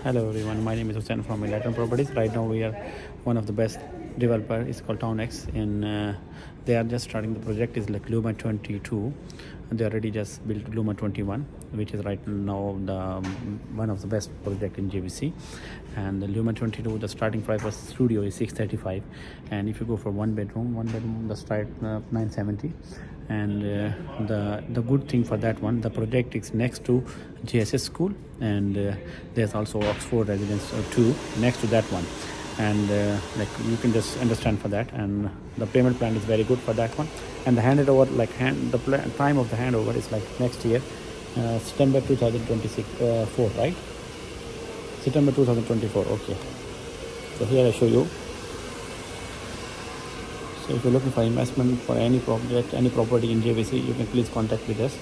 Hello everyone, my name is Hussein from Enlighten Properties. Right now we are one of the best developer. It's called Town X. They are just starting the project is like Luma 22. They already just built Luma 21, which is right now the one of the best project in JVC. And the Luma 22, the starting price for studio is 635, and if you go for one bedroom, the start 970. And the good thing for that one, the project is next to JSS school, and there's also Oxford residence 2 next to that one, and like you can just understand for that. And the payment plan is very good for that one, and the handover time of the handover is like next year, September 2026 4, right? September 2024. Okay, so here I show you. So if you're looking for investment for any project, any property in JVC, you can please contact with us.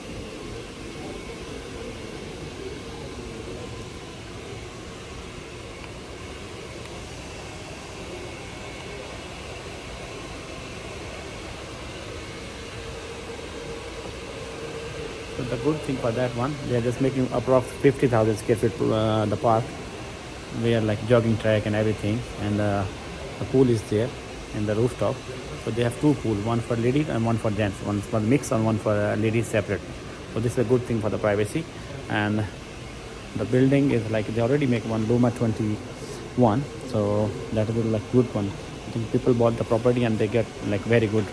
So the good thing for that one, they are just making approx 50,000 square feet the park, where like jogging track and everything, and the pool is there in the rooftop. So they have two pools, one for ladies and one for gents, one for mix and one for ladies separate. So this is a good thing for the privacy. And the building is like they already make one Luma 21, so that is like good one. I think people bought the property and they get like very good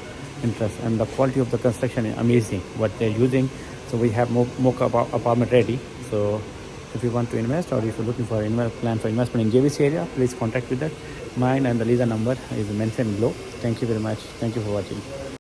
interest, and the quality of the construction is amazing what they're using. So we have mock apartment ready. So if you want to invest, or if you're looking for plan for investment in JVC area, please contact with that. Mine and the Lisa number is mentioned below. Thank you very much. Thank you for watching.